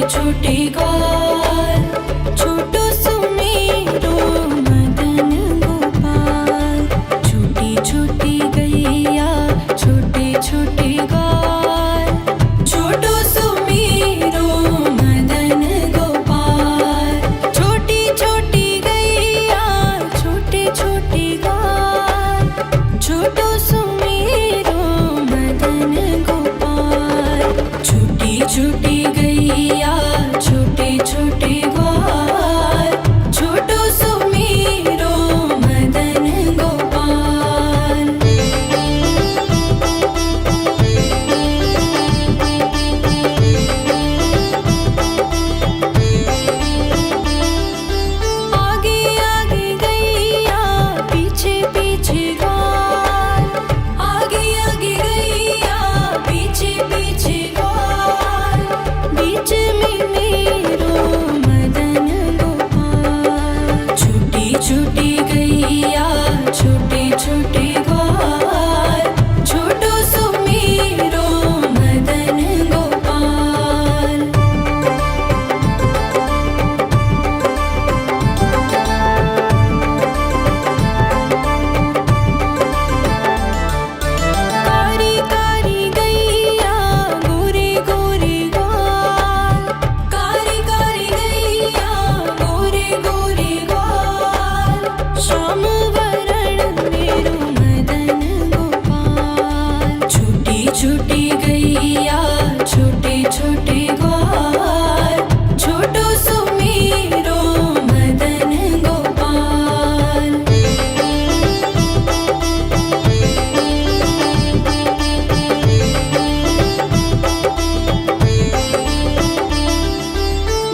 छोटे ग्वाल, छोटो सुमेरो मदन गोपाल। छोटी छोटी गैया छोटे छोटे ग्वाल, छोटो सुमेरो मदन गोपाल। छोटी छोटी गैया छोटे छोटे ग्वाल, छोटो सुमेरो मदन गोपाल। छोटी छोटी गैया छोटे छोटे ग्वाल, छोटो सुमेरो मदन गोपाल। आगे आगे गैया पीछे पीछे ग्वाल, आगे आगे गैया पीछे पीछे ग्वाल। बीच में मेरो मदन गोपाल। छोटी छोटी गैया छोटे छोटे ग्वाल, छोटो सुमेरो मदन गोपाल। कारी कारी गैया गोरे गोरे ग्वाल, कारी कारी गैया गोरे गोरे ग्वाल। श्याम वरण मेरो मदन गोपाल। छोटी छोटी गैया छोटे छोटे ग्वाल, छोटो सुमेरो मदन गोपाल।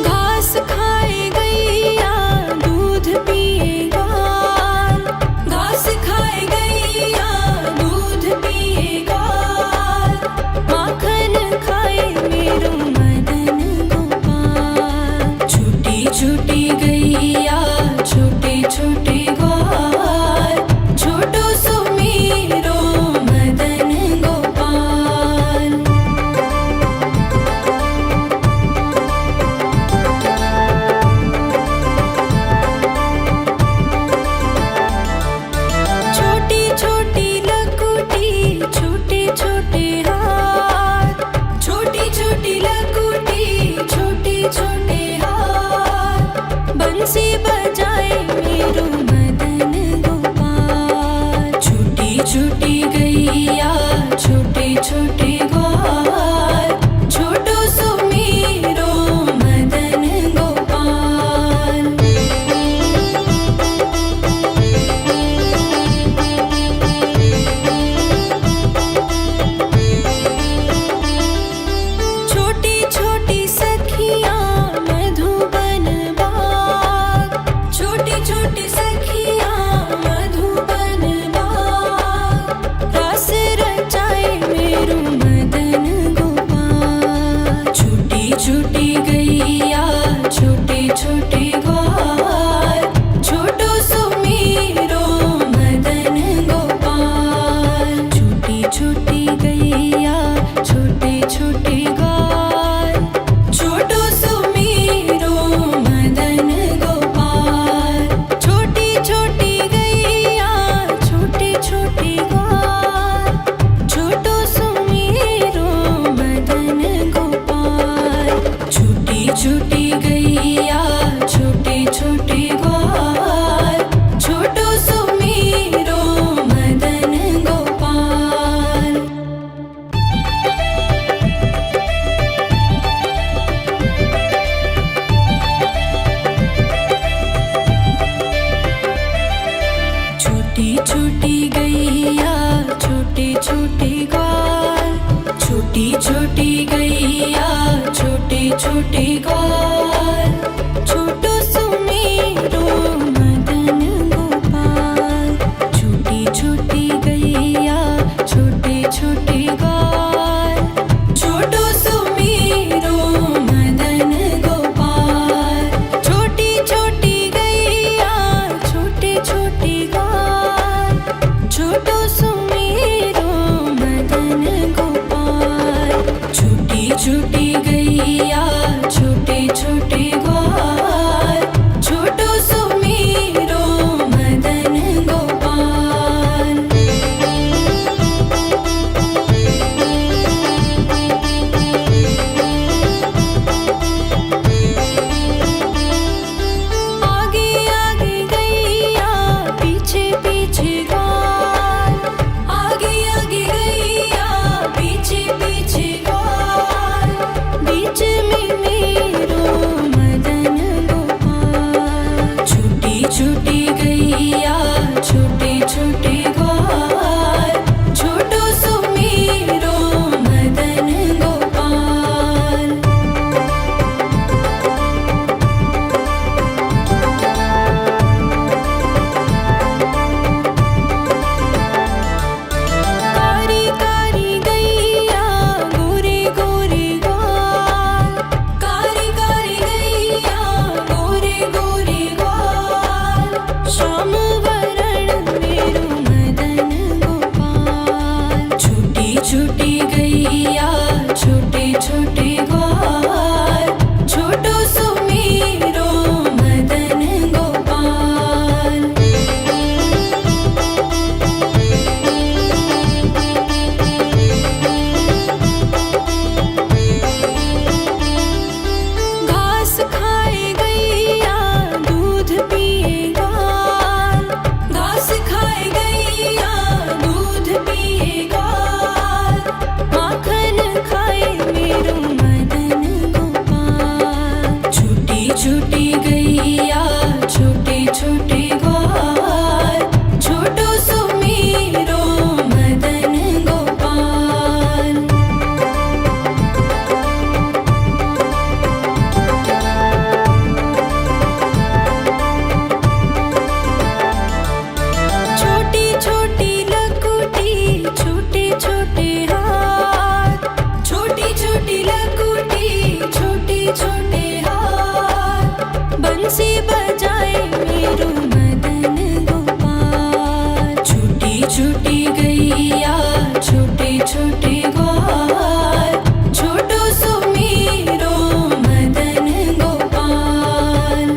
घास खाए गैया दूध पिए ग्वाल, घास खाए गैया दूध पिए ग्वाल। माखन खाए मेरो मदन गोपाल। छोटी छोटी गैया छोटे छोटे ग्वाल, छोटो सुमेरो मदन गोपाल। छोटी छोटी लकुटी छोटे छोटे हाथ, छोटी छोटी लकुटी छोटे छोटे हाथ। बंसी बजाए मेरो मदन गोपाल। छोटी छोटी गैया छोटे छोटे ग्वाल, छोटो सुमेरो मदन गोपाल। छोटी छोटी सखियाँ मधुबन बाग, छोटी छोटी सखियाँ मधुबन बाग। रास रचाए मेरो मदन गोपाल। छोटी छोटी गैया छोटे छोटे ग्वाल, छोटो सुमेरो मदन गोपाल। छोटी छोटी गैया छोटे छोटे ग्वाल, छोटो सुमेरो मदन गोपाल। छोटी छोटी गैया छोटे छोटे ग्वाल, छोटो सुमेरो मदन गोपाल। छोटी छोटी गैया छोटे छोटे ग्वाल, छोटो सुमेरो मदन गोपाल। छोटी छोटी गैया छोटे छोटे ग्वाल, छोटी छोटी गैया छोटे छोटे ग्वाल, छोटो सुमेरो मदन गोपाल। छोटी छोटी गैया छोटे छोटे ग्वाल, छोटो सुमेरो मदन गोपाल। छोटी छोटी गैया छोटे छोटे ग्वाल, छोटो सुमेरो मदन गोपाल। छोटी छोटी गैया छोटे गैया छोटे छोटे ग्वाल छोटो सुमेरो मदन गोपाल। घास खाए गैया दूध पिए ग्वाल घास खाए गैया दूध पिए ग्वाल माखन खाए मेरो मदन गोपाल। छोटी छोटी गैया छोटे छोटे ग्वाल छोटो सुमेरो मदन गोपाल। छोटी छोटी लकुटी छोटे छोटे हाथ छोटी छोटी लकुटी छोटे छोटे हाथ बंसी बजाए मेरो मदन गोपाल। छोटी छोटी गैया छोटे छोटे ग्वाल छोटो सुमेरो मदन गोपाल।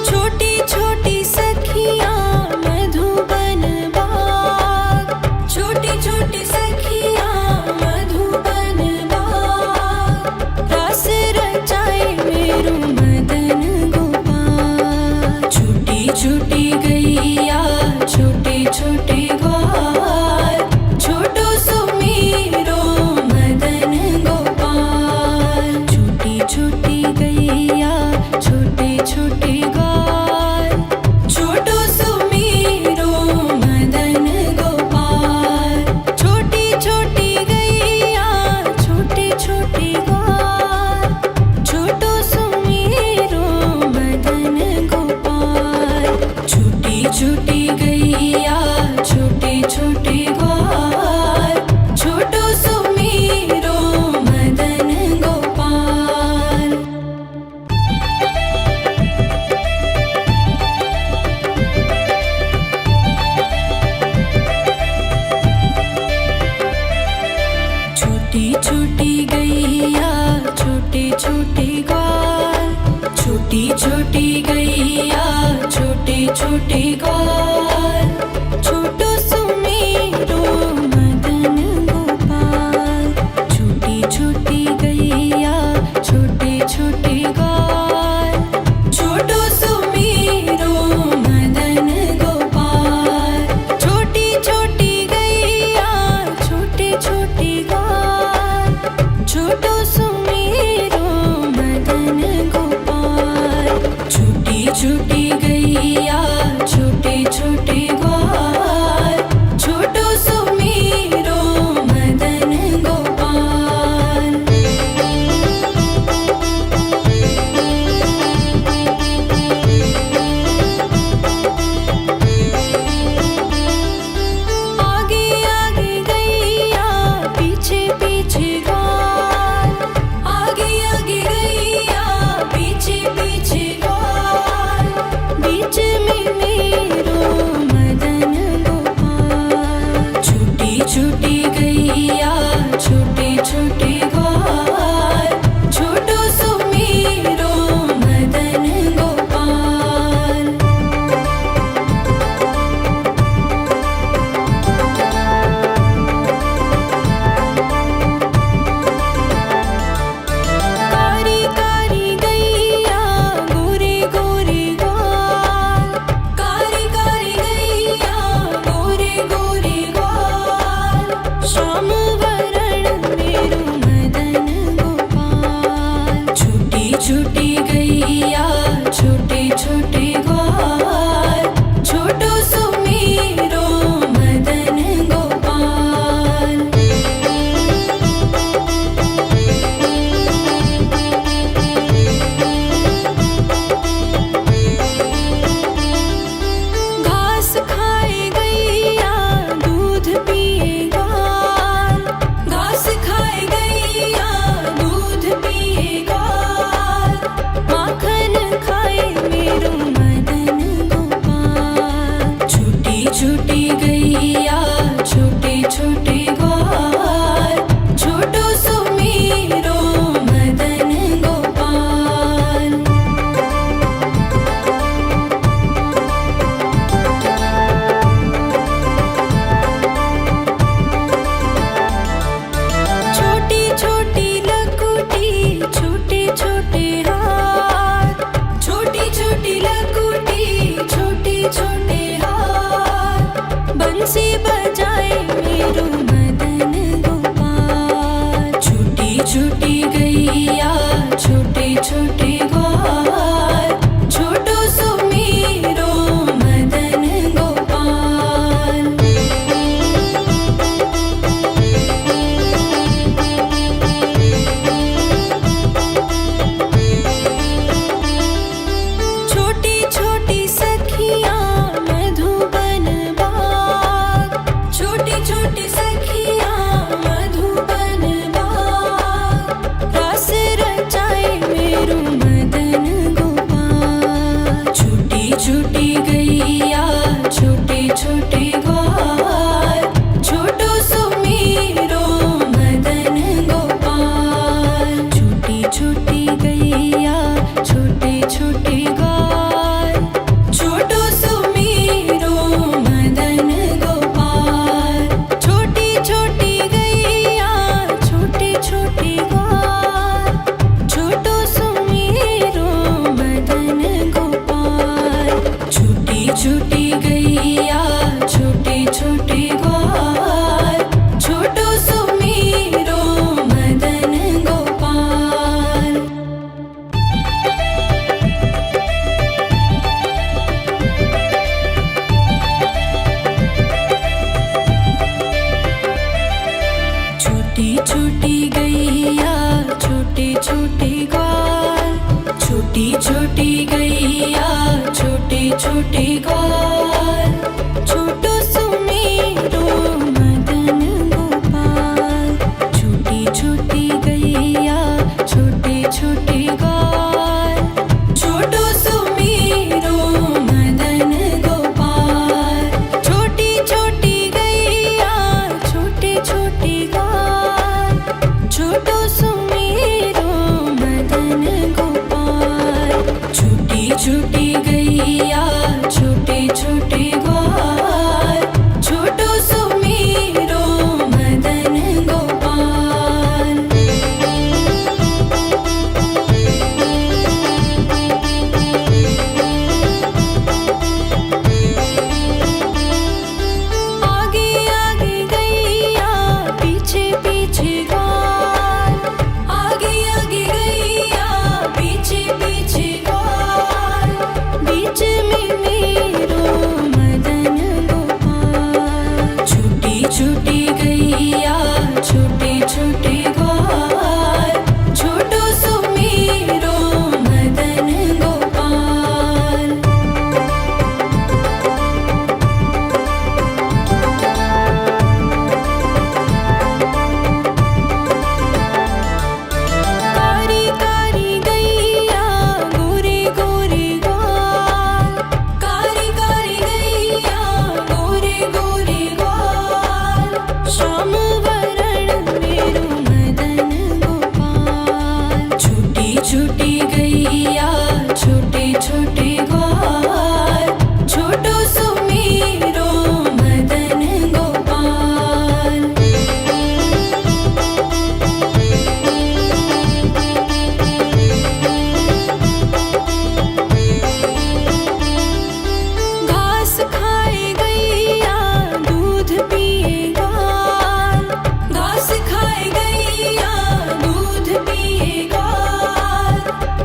छोटी छोटी सखियाँ मधुबन बाग छोटी छोटी सखियाँ मधुबन बाग रास रचाए मेरो मदन गोपाल। छोटी छोटी गैया छोटे छोटे ग्वाल छोटो सुमेरो मदन गोपाल। छोटी छोटी गैया छोटे छोटे ग्वाल छोटो सुमेरो मदन गोपाल। छोटी छोटी गैया छोटे छोटे ग्वाल छोटो सुमेरो मदन गोपाल। छोटी छोटी गैया छोटे छोटे ग्वाल छोटो सुमेरो मदन गोपाल। छोटी छोटी गैया छोटे छोटे ग्वाल छोटी छोटी गैया छोटे छोटे ग्वाल छोटो सुमेरो मदन गोपाल। छोटी छोटी गैया छोटे छोटे ग्वाल छोटो सुमेरो मदन गोपाल। छोटी छोटी गैया छोटे छोटे ग्वाल छोटो सुमेरो मदन गोपाल। छोटी लकुटी छोटे छोटे हाथ बंसी बजाए मेरो मदन गोपाल। छोटी छोटी गैया छोटे छोटे ग्वाल छोटो सो मेरो मदन गोपाल। छोटी छोटी सखियाँ मधुबन बाग छोटी छोटी सखियाँ मधुबन बाग रस रचाए मेरो मदन गोपाल। छोटी छोटी गैया छोटे छोटे ग्वाल छोटो सो मेरो मदन गोपाल। छोटी छोटी गैया छोटे छोटे ग्वाल छोटो सो मेरो मदन गोपाल। छोटी छोटी गैया छोटे छोटे ग्वाल छोटो सो मेरो मदन गोपाल। छोटी छोटी गैया छोटे छोटे ग्वाल छोटो सो मेरो मदन गोपाल। छोटी छोटी गैया छोटे छोटे ग्वाल छोटी छोटी गैया छोटे छोटे ग्वाल छोटो सो मेरो मदन गोपाल। छोटी छोटी गैया छोटे छोटे ग्वाल छोटो सो मेरो मदन गोपाल। छोटी छोटी गैया छोटे छोटे ग्वाल छोटो सो मेरो मदन गोपाल। छोटी छोटी गैया छोटे छोटे ग्वाल छोटो सो मेरो मदन गोपाल। आगे आगे गैया पीछे पीछे ग्वाल आगे आगे गैया पीछे पीछे ग्वाल बीच में मेरो मदन गोपाल। छोटी छोटी गैया छोटे छोटे ग्वाल छोटो सो मेरो मदन गोपाल। कारी कारी गैया गोरे गोरे ग्वाल कारी कारी गैया गोरे गोरे ग्वाल श्याम वरण मेरो मदन गोपाल। छोटी छोटी गैया छोटे छोटे ग्वाल छोटो सो मेरो मदन गोपाल। घास खाए गैया दूध पिए ग्वाल घास खाए गैया दूध पिए ग्वाल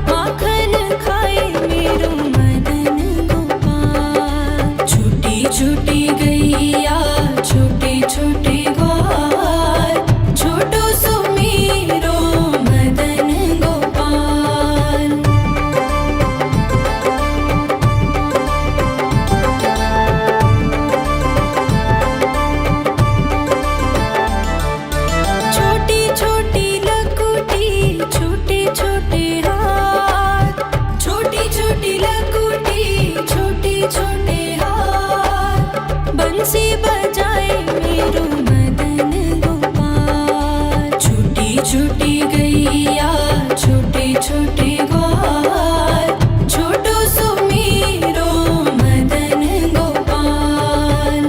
माखन खाए मेरो मदन गोपाल। छोटी छोटी गैया छोटे छोटे ग्वाल छोटो सो मेरो मदन गोपाल। छोटी छोटी लकुटी छोटे छोटे हाथ छोटी छोटी लकुटी छोटे छोटे हाथ बंसी बजाए मेरो मदन गोपाल। छोटी छोटी गैया छोटे छोटे ग्वाल छोटो सो मेरो मदन गोपाल।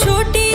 छोटी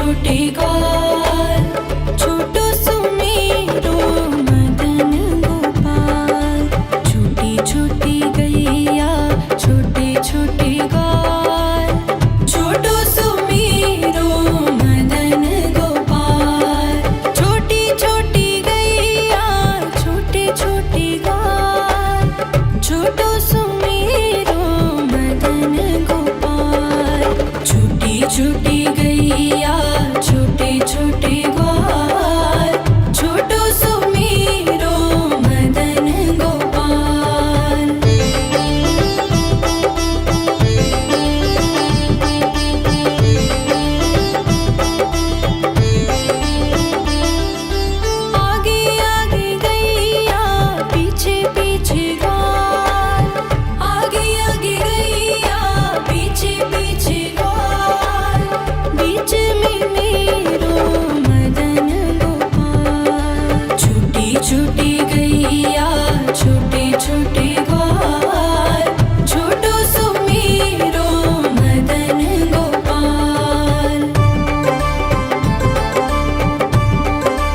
छोटे ग्वाल, छोटो सुमेरो मदन गोपाल। छोटी छोटी गैया छोटे छोटे ग्वाल, छोटो सुमेरो मदन गोपाल। छोटी छोटी गैया छोटे छोटे ग्वाल, छोटो सुमेरो मदन गोपाल। छोटी छोटी गैया छोटे छोटे ग्वाल, छोटो सुमेरो मदन गोपाल। आगे आगे गैया पीछे पीछे ग्वाल,